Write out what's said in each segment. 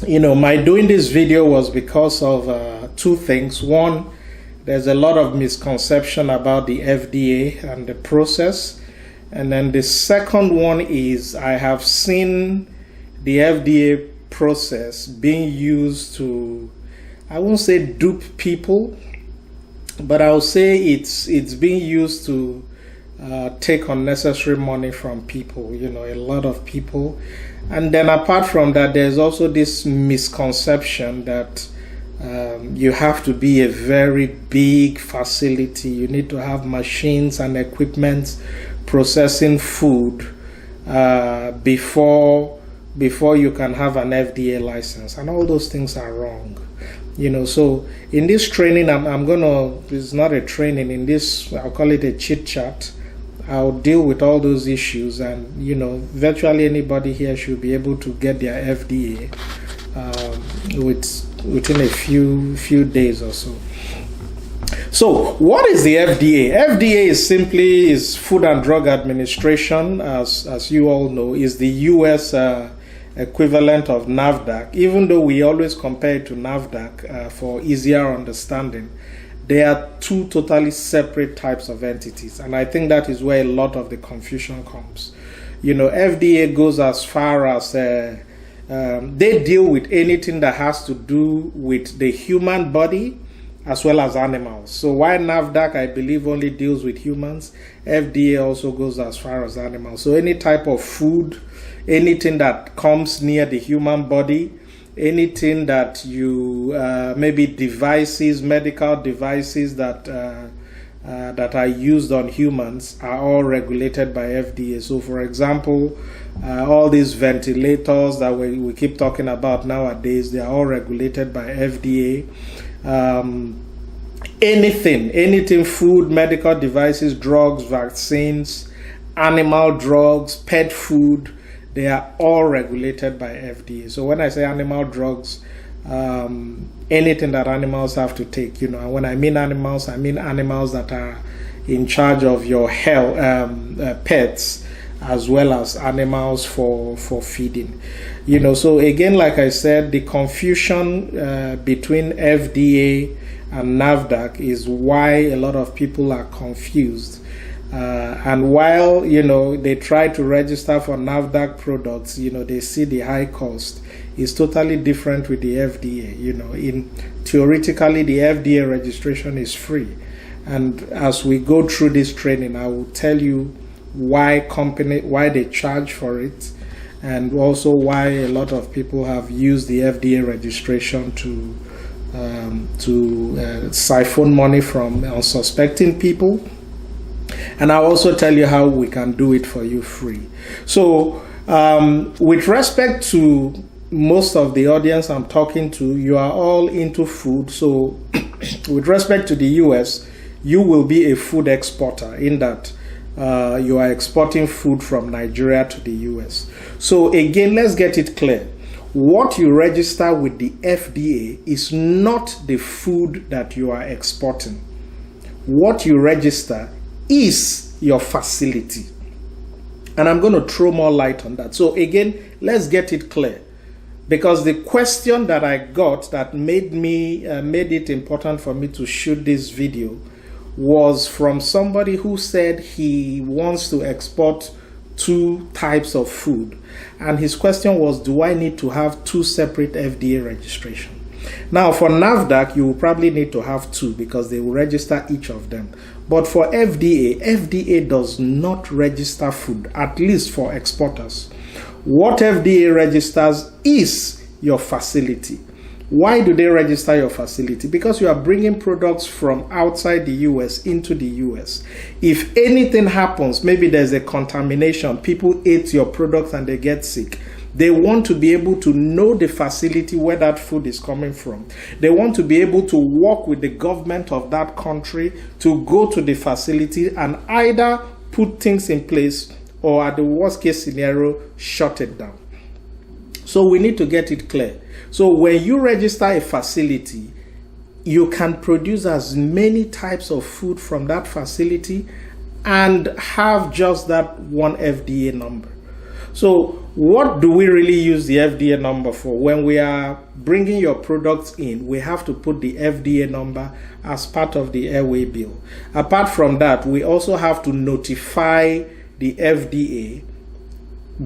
My doing this video was because of two things. One, there's a lot of misconception about the FDA and the process. And then the second one is I have seen the FDA process being used to, I won't say dupe people, but I'll say it's being used to take unnecessary money from people, a lot of people. And then apart from that, there's also this misconception that you have to be a very big facility. You need to have machines and equipment processing food before you can have an FDA license. And all those things are wrong. So in this training, it's not a training, in this, I'll call it a chit chat. I'll deal with all those issues, and virtually anybody here should be able to get their FDA within a few days or so. So what is the FDA? FDA is Food and Drug Administration, as you all know, is the US equivalent of NAFDAC. Even though we always compare it to NAFDAC for easier understanding, they are two totally separate types of entities, and I think that is where a lot of the confusion comes. FDA goes as far as they deal with anything that has to do with the human body as well as animals. So while NAFDAC, I believe, only deals with humans, FDA also goes as far as animals. So any type of food, anything that comes near the human body, anything that you maybe devices, medical devices that are used on humans are all regulated by FDA. So for example, all these ventilators that we keep talking about nowadays, they are all regulated by FDA. Anything, food, medical devices, drugs, vaccines, animal drugs, pet food, they are all regulated by FDA. So when I say animal drugs, anything that animals have to take, and when I mean animals that are in charge of your health, pets, as well as animals for feeding. So again, like I said, the confusion between FDA and NAFDAC is why a lot of people are confused. And while they try to register for NAFDAC products, they see the high cost. It's totally different with the FDA. Theoretically, the FDA registration is free, and as we go through this training, I will tell you why they charge for it, and also why a lot of people have used the FDA registration to siphon money from unsuspecting people. And I'll also tell you how we can do it for you free. So with respect to most of the audience I'm talking to, you are all into food. So with respect to the US, you will be a food exporter, in that you are exporting food from Nigeria to the US. So again, let's get it clear. What you register with the FDA is not the food that you are exporting. What you register is your facility. And I'm going to throw more light on that. So again, let's get it clear. Because the question that I got that made it important for me to shoot this video was from somebody who said he wants to export two types of food. And his question was, do I need to have two separate FDA registration? Now for NAFDAC, you will probably need to have two because they will register each of them. But for FDA does not register food, at least for exporters. What FDA registers is your facility. Why do they register your facility? Because you are bringing products from outside the US into the US. If anything happens, maybe there's a contamination, people ate your products and they get sick, they want to be able to know the facility where that food is coming from. They want to be able to work with the government of that country to go to the facility and either put things in place or, at the worst case scenario, shut it down. So we need to get it clear. So when you register a facility, you can produce as many types of food from that facility and have just that one FDA number. So what do we really use the FDA number for? When we are bringing your products in, we have to put the FDA number as part of the airway bill. Apart from that, we also have to notify the FDA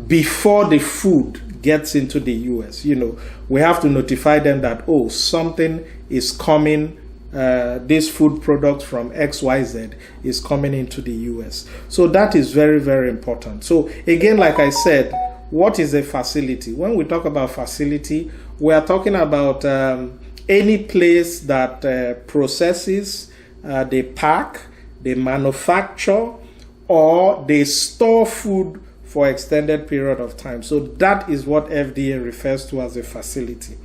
before the food gets into the US. We have to notify them that, oh, something is coming, this food product from XYZ is coming into the US. So that is very, very important. So again, like I said, what is a facility? When we talk about facility, we are talking about any place that processes, they pack, they manufacture, or they store food for extended period of time. So that is what FDA refers to as a facility.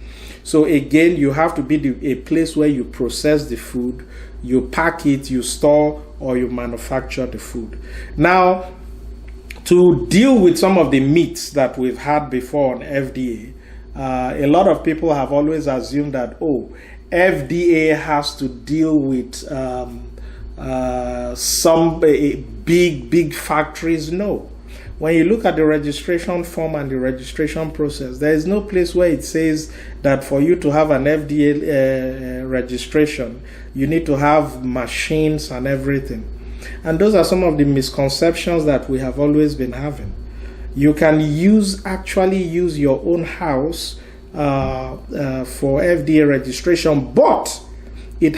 So again, you have to be a place where you process the food, you pack it, you store, or you manufacture the food. Now, to deal with some of the myths that we've had before on FDA, a lot of people have always assumed that, FDA has to deal with some big factories. No. When you look at the registration form and the registration process, there is no place where it says that for you to have an FDA registration, you need to have machines and everything. And those are some of the misconceptions that we have always been having. You can actually use your own house for FDA registration, but it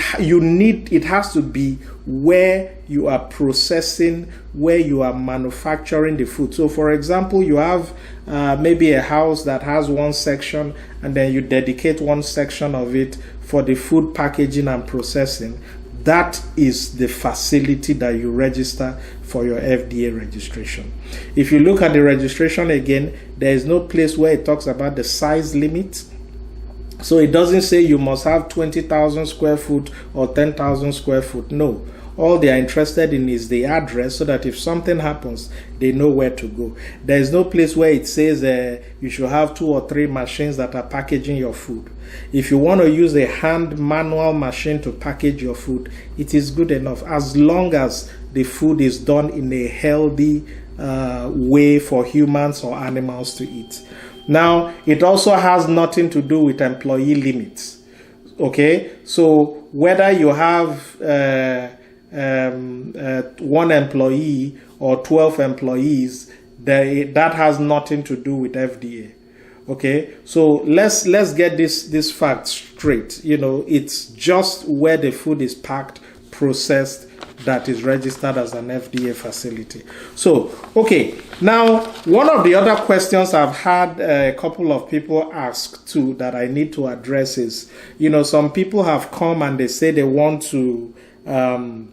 has to be where you are processing, where you are manufacturing the food. So for example, you have maybe a house that has one section, and then you dedicate one section of it for the food packaging and processing. That is the facility that you register for your FDA registration. If you look at the registration again, there is no place where it talks about the size limit. So it doesn't say you must have 20,000 square foot or 10,000 square foot. No. All they are interested in is the address, so that if something happens, they know where to go. There is no place where it says you should have 2 or 3 machines that are packaging your food. If you want to use a hand manual machine to package your food, it is good enough, as long as the food is done in a healthy way for humans or animals to eat. Now, it also has nothing to do with employee limits. Okay, so whether you have 1 employee or 12 employees, that has nothing to do with FDA. Okay, so let's get this fact straight. It's just where the food is packed, processed, that is registered as an FDA facility. So, okay, now one of the other questions I've had a couple of people ask too that I need to address is, some people have come and they say they want to, and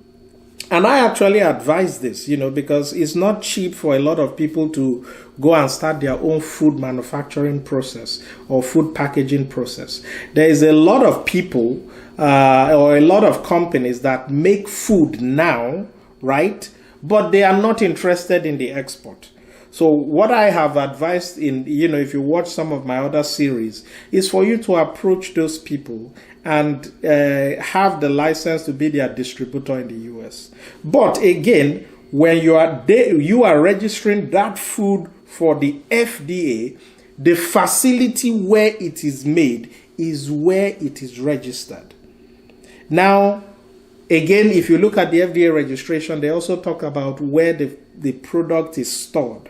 I actually advise this, because it's not cheap for a lot of people to go and start their own food manufacturing process or food packaging process. There is a lot of people or a lot of companies that make food now, right? But they are not interested in the export. So what I have advised if you watch some of my other series, is for you to approach those people and have the license to be their distributor in the US. But again, when you are registering that food for the FDA, the facility where it is made is where it is registered. Now, again, if you look at the FDA registration, they also talk about where the product is stored.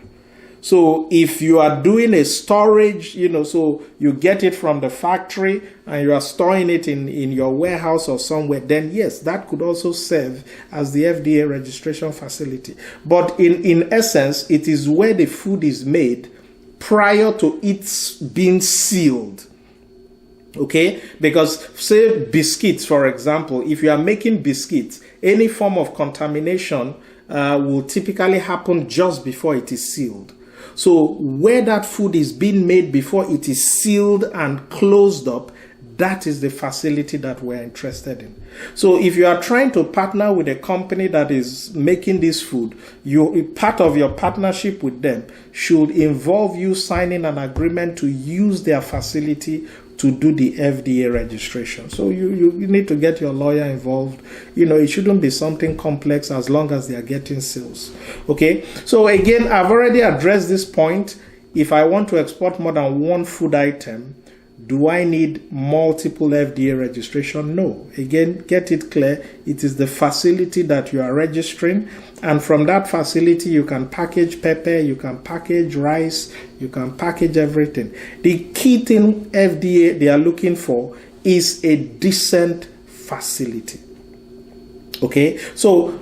So if you are doing a storage, so you get it from the factory and you are storing it in your warehouse or somewhere, then yes, that could also serve as the FDA registration facility. But in essence, it is where the food is made prior to it being sealed. Okay, because say biscuits, for example, if you are making biscuits, any form of contamination will typically happen just before it is sealed. So where that food is being made before it is sealed and closed up, that is the facility that we're interested in. So if you are trying to partner with a company that is making this food, part of your partnership with them should involve you signing an agreement to use their facility to do the FDA registration. So you need to get your lawyer involved. It shouldn't be something complex as long as they are getting sales. Okay. So again, I've already addressed this point. if I want to export more than one food item, do I need multiple FDA registration? No. Again, get it clear. It is the facility that you are registering. And from that facility, you can package pepper, you can package rice, you can package everything. The key thing FDA they are looking for is a decent facility. Okay, so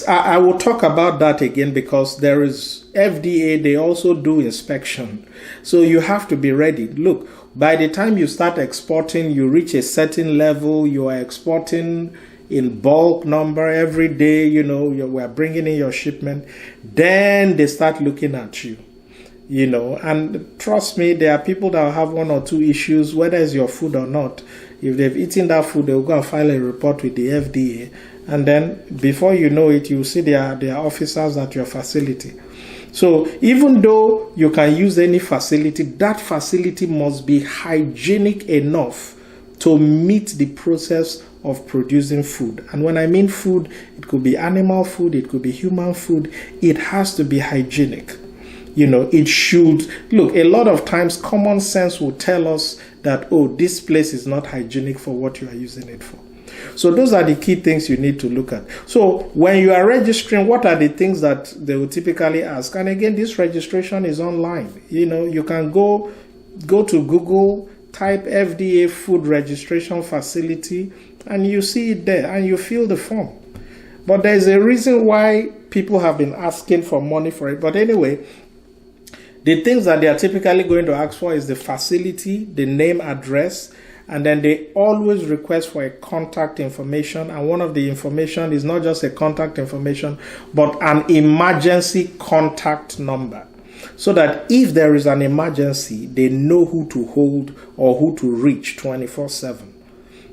I will talk about that again, because there is FDA, they also do inspection. So you have to be ready. Look, by the time you start exporting, you reach a certain level, you are exporting in bulk number every day, we're bringing in your shipment, then they start looking at you. And trust me, there are people that will have one or two issues, whether it's your food or not. If they've eaten that food, they'll go and file a report with the FDA. And then before you know it, you see their officers at your facility. So even though you can use any facility, that facility must be hygienic enough to meet the process of producing food. And when I mean food, it could be animal food, it could be human food. It has to be hygienic. It should, look, a lot of times common sense will tell us that, oh, this place is not hygienic for what you are using it for. So those are the key things you need to look at. So when you are registering, what are the things that they will typically ask? And again, this registration is online. You can go to Google, type FDA Food Registration Facility, and you see it there, and you fill the form. But there's a reason why people have been asking for money for it. But anyway, the things that they are typically going to ask for is the facility, the name, address, and then they always request for a contact information. And one of the information is not just a contact information, but an emergency contact number. So that if there is an emergency, they know who to hold or who to reach 24/7.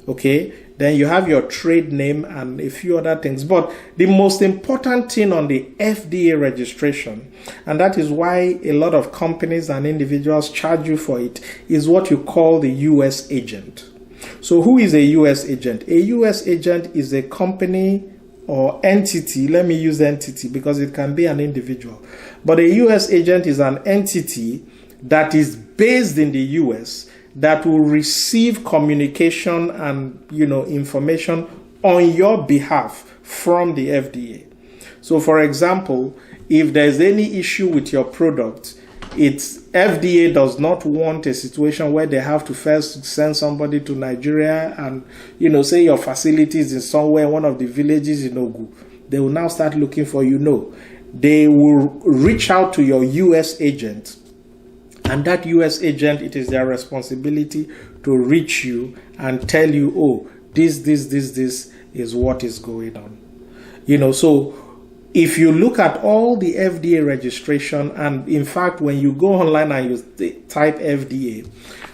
Okay? Then you have your trade name and a few other things. But the most important thing on the FDA registration, and that is why a lot of companies and individuals charge you for it, is what you call the U.S. agent. So who is a U.S. agent? A U.S. agent is a company or entity. Let me use entity because it can be an individual. But a U.S. agent is an entity that is based in the U.S., that will receive communication and information on your behalf from the FDA. So for example, if there's any issue with your product, FDA does not want a situation where they have to first send somebody to Nigeria and say your facility is in somewhere, one of the villages in Ogu. They will now start looking for you. No, they will reach out to your US agent. And that US agent, it is their responsibility to reach you and tell you, oh, this is what is going on. So if you look at all the FDA registration, and in fact, when you go online and you type FDA,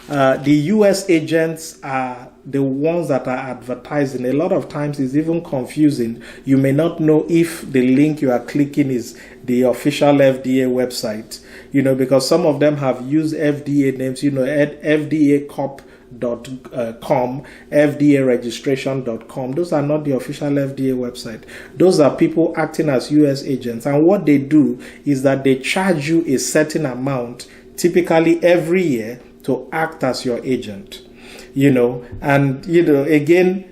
the US agents are the ones that are advertising. A lot of times it's even confusing. You may not know if the link you are clicking is the official FDA website, because some of them have used FDA names, FDACOP.com, FDAregistration.com. Those are not the official FDA website. Those are people acting as US agents. And what they do is that they charge you a certain amount, typically every year, to act as your agent. Again,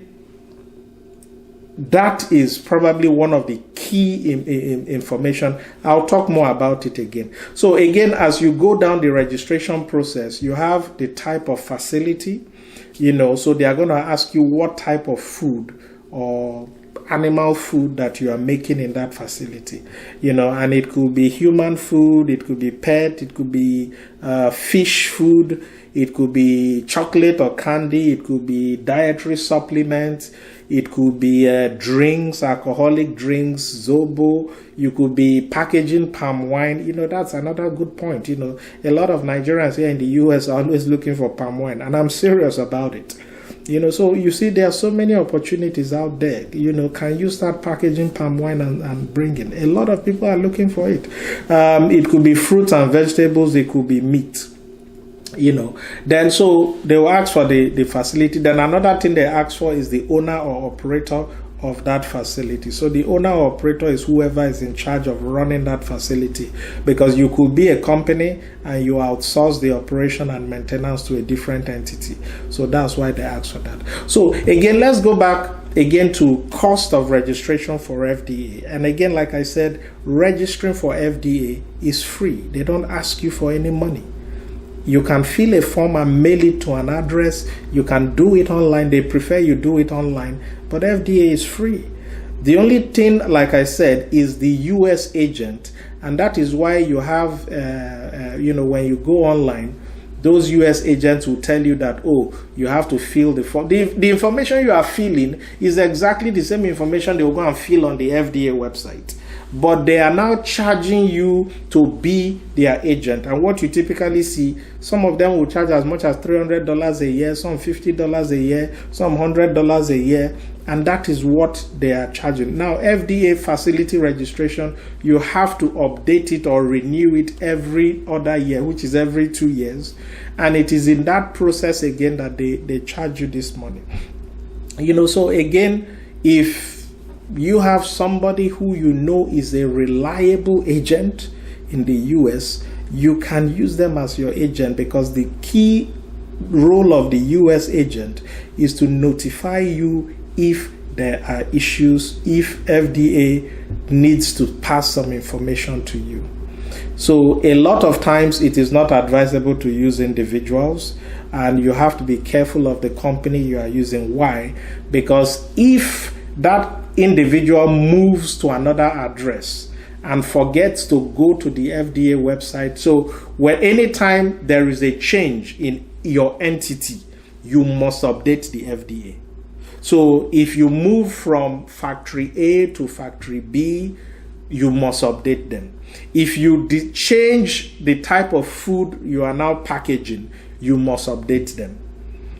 that is probably one of the key information. I'll talk more about it again. So again, as you go down the registration process, you have the type of facility, so they are going to ask you what type of food or animal food that you are making in that facility, and it could be human food, it could be pet, it could be fish food, it could be chocolate or candy, it could be dietary supplements, it could be drinks, alcoholic drinks, Zobo, you could be packaging palm wine. That's another good point. A lot of Nigerians here in the US are always looking for palm wine, and I'm serious about it. So you see, there are so many opportunities out there. Can you start packaging palm wine and bring in? A lot of people are looking for it. It could be fruits and vegetables, it could be meat. Then so they will ask for the facility. Then another thing they ask for is the owner or operator of that facility. So the owner or operator is whoever is in charge of running that facility, because you could be a company and you outsource the operation and maintenance to a different entity. So that's why they ask for that. So again, let's go back again to cost of registration for FDA. And again, like I said, registering for FDA is free. They don't ask you for any money. You can fill a form and mail it to an address. You can do it online. They prefer you do it online, but FDA is free. The only thing, like I said, is the US agent, and that is why you have, when you go online, those US agents will tell you that, oh, you have to fill the form. The information you are filling is exactly the same information they will go and fill on the FDA website. But they are now charging you to be their agent. And what you typically see, some of them will charge as much as $300 a year, some $50 a year, some $100 a year. And that is what they are charging. Now, FDA facility registration, you have to update it or renew it every other year, which is every 2 years. And it is in that process again that they charge you this money. So again, if you have somebody who you know is a reliable agent in the US, you can use them as your agent, because the key role of the US agent is to notify you if there are issues, if FDA needs to pass some information to you. So a lot of times it is not advisable to use individuals, and you have to be careful of the company you are using. Why? Because if that individual moves to another address and forgets to go to the FDA website, so anytime there is a change in your entity, you must update the FDA. So if you move from factory A to factory B, you must update them. If you change the type of food you are now packaging, you must update them.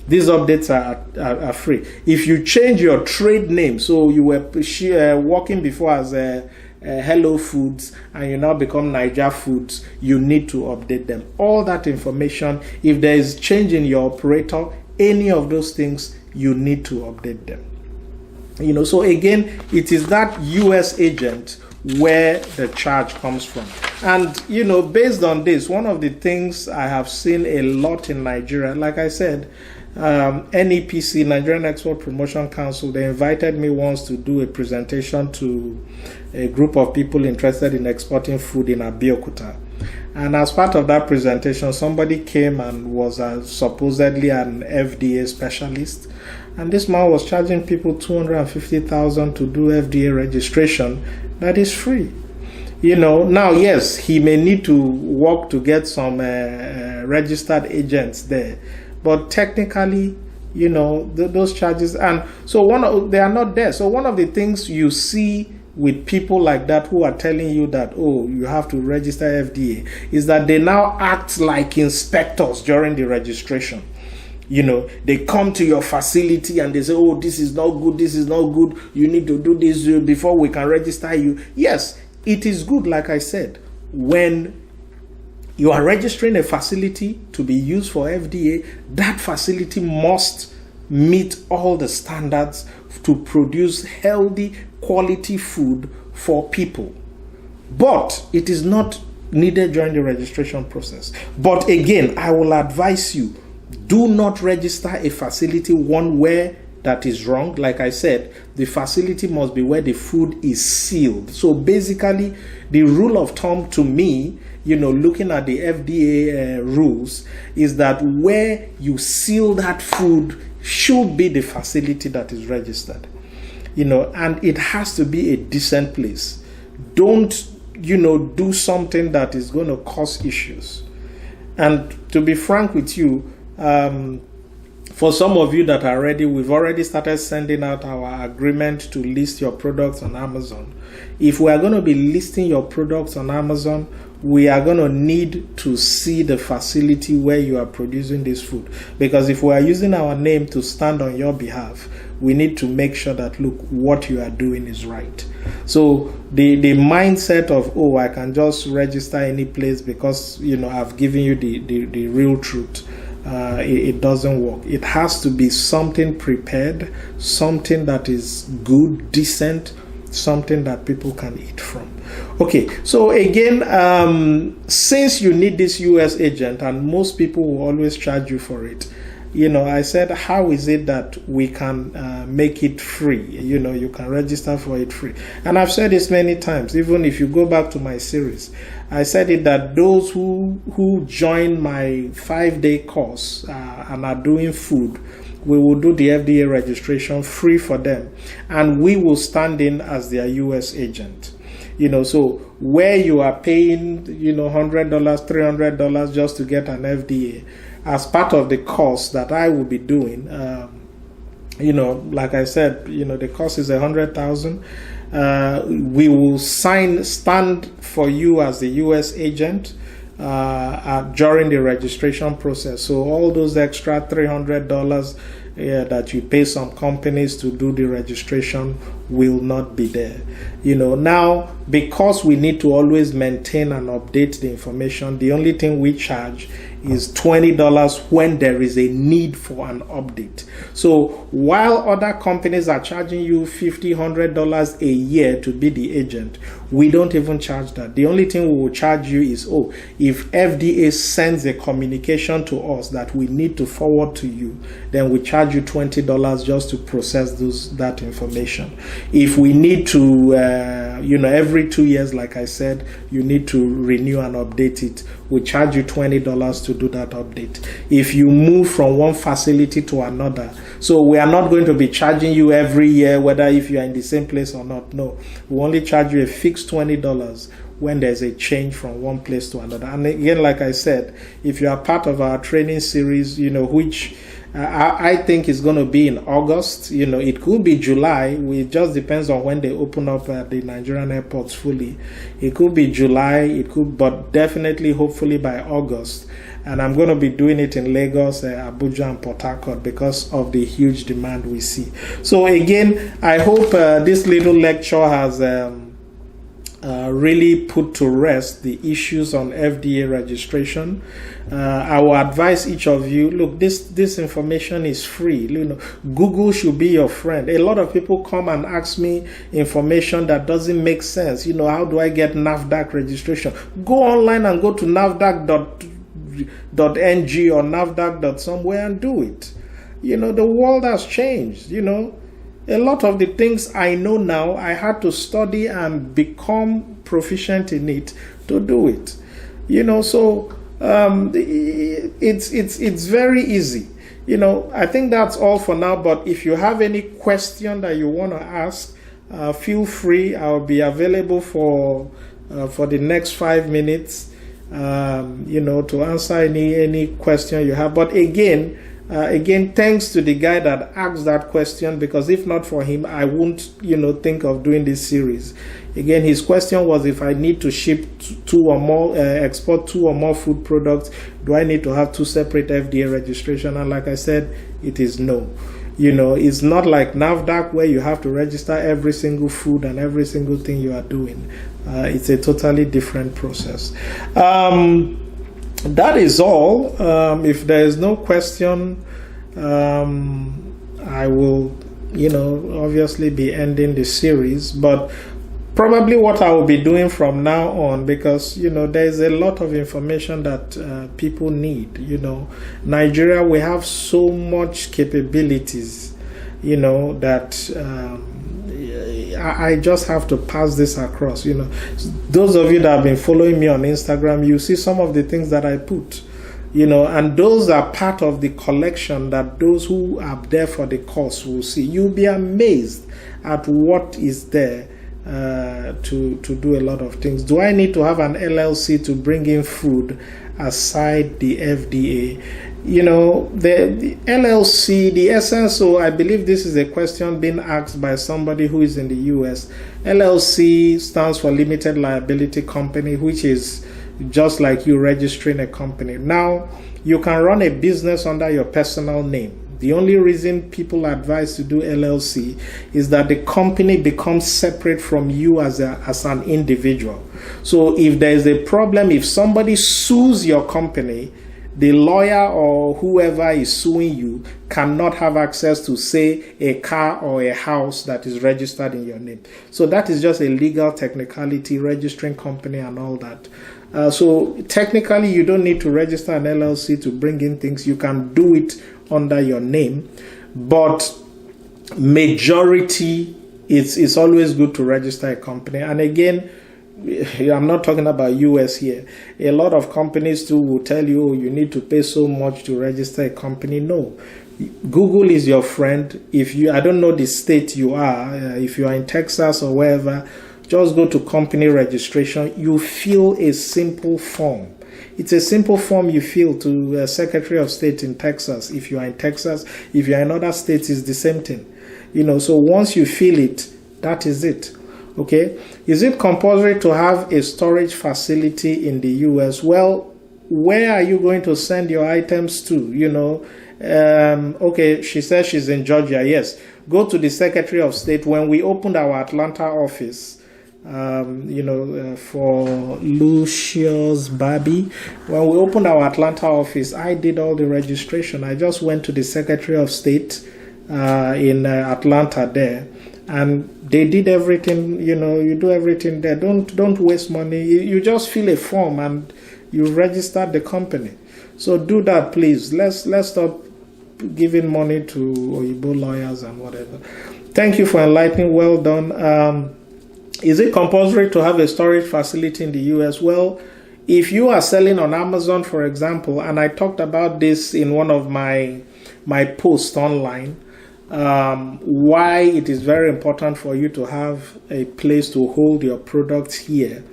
These updates are free. If you change your trade name, so you were working before as Hello Foods and you now become Niger Foods, you need to update them. All that information, if there is change in your operator, any of those things, you need to update them. So again, it is that US agent where the charge comes from. And based on this, one of the things I have seen a lot in Nigeria, like I said, NEPC, Nigerian Export Promotion Council, they invited me once to do a presentation to a group of people interested in exporting food in Abeokuta. And as part of that presentation, somebody came and was supposedly an FDA specialist. And this man was charging people $250,000 to do FDA registration. That is free. Now, yes, he may need to work to get some registered agents there. But technically, those charges, and so they are not there. So one of the things you see with people like that who are telling you that, oh, you have to register FDA, is that they now act like inspectors during the registration. They come to your facility and they say, oh, this is not good, this is not good, you need to do this before we can register you. Yes, it is good, like I said, when you are registering a facility to be used for FDA, that facility must meet all the standards to produce healthy, quality food for people. But it is not needed during the registration process. But again, I will advise you, do not register a facility where that is wrong. Like I said, the facility must be where the food is sealed. So basically, the rule of thumb to me, looking at the FDA rules, is that where you seal that food should be the facility that is registered. And it has to be a decent place. Don't, do something that is going to cause issues. And to be frank with you, for some of you that are ready, we've already started sending out our agreement to list your products on Amazon. If we are going to be listing your products on Amazon, we are going to need to see the facility where you are producing this food. Because if we are using our name to stand on your behalf, we need to make sure that, look, what you are doing is right. So the mindset of, oh, I can just register any place because, I've given you the real truth. it doesn't work. It has to be something prepared, something that is good, decent, something that people can eat from. Okay, so again, since you need this US agent, and most people will always charge you for it, I said, how is it that we can make it free? You can register for it free. And I've said this many times, even if you go back to my series, I said it that those who join my 5-day course and are doing food, we will do the FDA registration free for them, and we will stand in as their US agent. So where you are paying, $100, $300 just to get an FDA, as part of the course that I will be doing, like I said, the cost is $100,000. We will stand for you as the U.S. agent during the registration process. So all those extra $300 that you pay some companies to do the registration will not be there. Now, because we need to always maintain and update the information, the only thing we charge is $20 when there is a need for an update. So while other companies are charging you $50, $100 a year to be the agent, we don't even charge that. The only thing we will charge you is, if FDA sends a communication to us that we need to forward to you, then we charge you $20 just to process that information. If we need to, every 2 years, like I said, you need to renew and update it, we charge you $20 to do that update. If you move from one facility to another, so we are not going to be charging you every year, whether if you are in the same place or not. No, we only charge you a fixed $20 when there's a change from one place to another. And again, like I said, if you are part of our training series, which I think is going to be in August, it could be July. It just depends on when they open up the Nigerian airports fully. It could be July, but definitely, hopefully by August. And I'm going to be doing it in Lagos, Abuja, and Port Harcourt because of the huge demand we see. So again, I hope this little lecture has really put to rest the issues on FDA registration. I will advise each of you, look, this information is free. Google should be your friend. A lot of people come and ask me information that doesn't make sense. How do I get NAFDAC registration? Go online and go to NAFDAC.ng or NAFDAC.somewhere and do it. The world has changed. A lot of the things I know now, I had to study and become proficient in it to do it. So it's very easy. I think that's all for now. But if you have any question that you want to ask, feel free. I'll be available for the next 5 minutes. To answer any question you have. But again, thanks to the guy that asked that question, because if not for him, I won't, think of doing this series. Again, his question was, if I need to ship export 2 or more food products, do I need to have 2 separate FDA registration? And like I said, it is no. It's not like NAFDAC where you have to register every single food and every single thing you are doing. It's a totally different process. That is all. If there is no question, I will, obviously be ending the series. But probably what I will be doing from now on, because, there is a lot of information that people need. Nigeria, we have so much capabilities, that I just have to pass this across. Those of you that have been following me on Instagram, you see some of the things that I put, and those are part of the collection that those who are there for the course will see. You'll be amazed at what is there to do a lot of things. Do I need to have an LLC to bring in food aside the FDA? The LLC, the SNSO, I believe this is a question being asked by somebody who is in the US. LLC stands for Limited Liability Company, which is just like you registering a company. Now, you can run a business under your personal name. The only reason people advise to do LLC is that the company becomes separate from you as an individual. So if there is a problem, if somebody sues your company, the lawyer or whoever is suing you cannot have access to, say, a car or a house that is registered in your name. So that is just a legal technicality, registering company and all that. So technically, you don't need to register an LLC to bring in things. You can do it under your name, but majority, it's always good to register a company. And again, I'm not talking about US here. A lot of companies too will tell you, oh, you need to pay so much to register a company. No, Google is your friend. If you, I don't know the state you are, if you are in Texas or wherever, just go to company registration. You fill a simple form. It's a simple form you fill to Secretary of State in Texas. If you are in Texas, if you are in other states, it's the same thing. So once you fill it, that is it. Okay. Is it compulsory to have a storage facility in the US? Well, where are you going to send your items to? Okay, she says she's in Georgia. Yes. Go to the Secretary of State. When we opened our Atlanta office, for Lucius Barbie, when we opened our Atlanta office, I did all the registration. I just went to the Secretary of State in Atlanta there, and they did everything. You do everything there. Don't waste money. You just fill a form and you register the company. So do that, please. Let's stop giving money to Oyibo lawyers and whatever. Thank you for enlightening. Well done. Is it compulsory to have a storage facility in the US? Well, if you are selling on Amazon, for example, and I talked about this in one of my posts online, why it is very important for you to have a place to hold your products here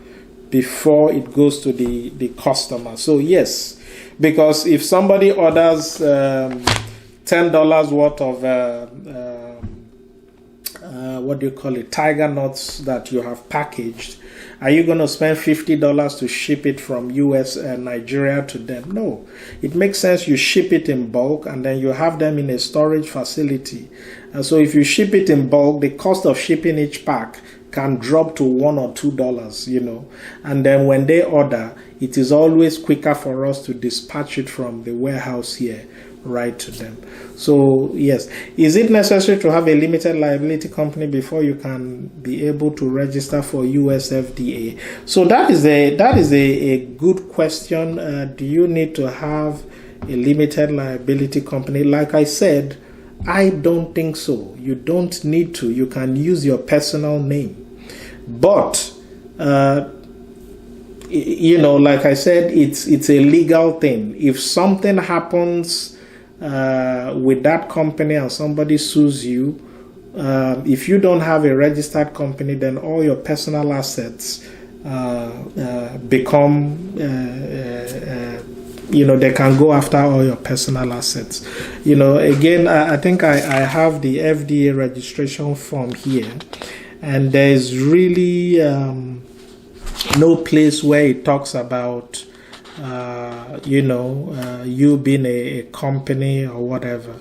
before it goes to the customer. So yes, because if somebody orders $10 worth of tiger nuts that you have packaged, are you going to spend $50 to ship it from US and Nigeria to them? No. It makes sense you ship it in bulk and then you have them in a storage facility. And so if you ship it in bulk, the cost of shipping each pack can drop to $1 or $2, and then when they order, it is always quicker for us to dispatch it from the warehouse here right to them. So yes, is it necessary to have a limited liability company before you can be able to register for US FDA? So that is a good question. Do you need to have a limited liability company? Like I said, I don't think so. You don't need to. You can use your personal name, but like I said, it's a legal thing. If something happens with that company and somebody sues you, if you don't have a registered company, then all your personal assets become they can go after all your personal assets. Again, I think I have the FDA registration form here, and there is really no place where it talks about you being a company or whatever.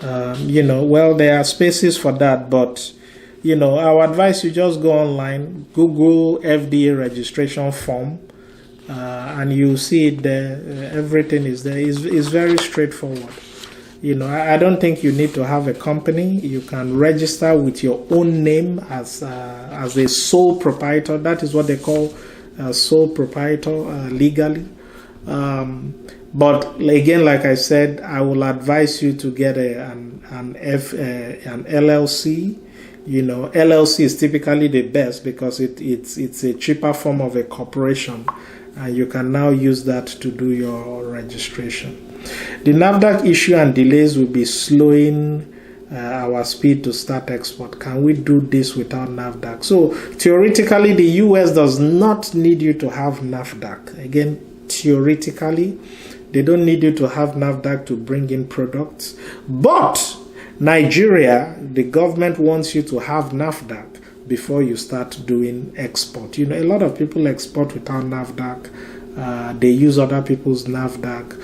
Well, there are spaces for that, but I would advise you just go online, Google FDA registration form, and you see it there. Everything is there. It's very straightforward. I don't think you need to have a company. You can register with your own name as a sole proprietor. That is what they call sole proprietor legally. But again, like I said, I will advise you to get an LLC. LLC is typically the best because it's a cheaper form of a corporation, and you can now use that to do your registration. The NAFDAC issue and delays will be slowing our speed to start export. Can we do this without NAFDAC? So theoretically, the US does not need you to have NAFDAC. Again, theoretically, they don't need you to have NAFDAC to bring in products. But Nigeria, the government wants you to have NAFDAC before you start doing export. A lot of people export without NAFDAC. They use other people's NAFDAC.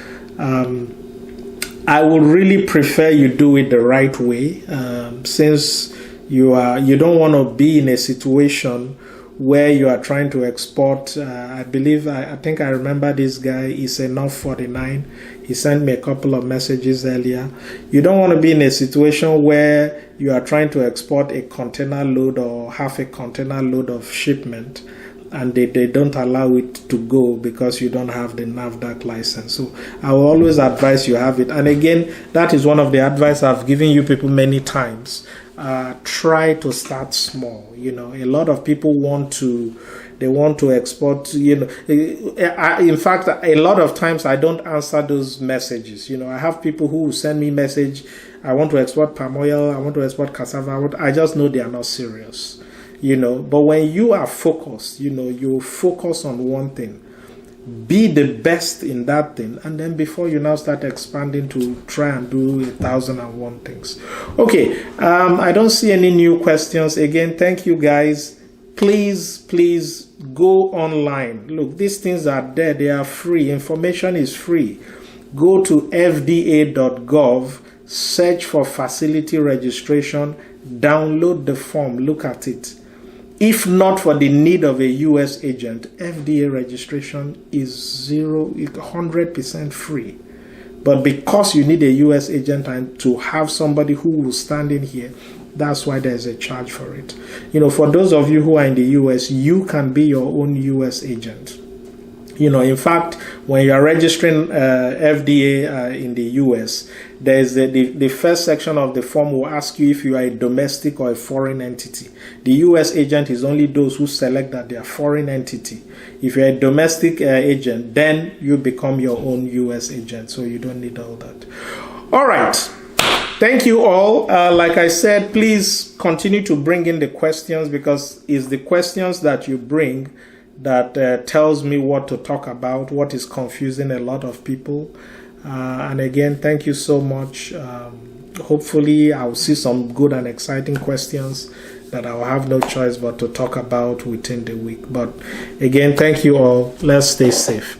I would really prefer you do it the right way, since you don't want to be in a situation where you are trying to export. I think I remember this guy is a North 49. He sent me a couple of messages earlier. You don't want to be in a situation where you are trying to export a container load or half a container load of shipment, and they don't allow it to go because you don't have the NAFDAC license. So I will always advise you have it. And again, that is one of the advice I've given you people many times. Try to start small. You know, a lot of people want to export, you know. In fact, a lot of times I don't answer those messages. You know, I have people who send me message, I want to export palm oil, I want to export cassava. I just know they are not serious, you know. But when you are focused, you know, you focus on one thing, be the best in that thing, and then before you now start expanding to try and do 1,001 things. Okay, I don't see any new questions. Again, thank you guys. Please go online. Look, these things are there. They are free. Information is free. Go to fda.gov, search for facility registration, download the form, look at it. If not for the need of a U.S. agent, FDA registration is 100% free. But because you need a U.S. agent and to have somebody who will stand in here, that's why there's a charge for it. You know, for those of you who are in the U.S., you can be your own U.S. agent. You know, in fact, when you are registering FDA in the U.S., there's the first section of the form will ask you if you are a domestic or a foreign entity. The U.S. agent is only those who select that they are foreign entity. If you're a domestic agent, then you become your own U.S. agent, so you don't need all that. All right. Thank you all. Like I said, please continue to bring in the questions, because it's the questions that you bring that tells me what to talk about, what is confusing a lot of people. And again, thank you so much. Hopefully, I'll see some good and exciting questions that I'll have no choice but to talk about within the week. But again, thank you all. Let's stay safe.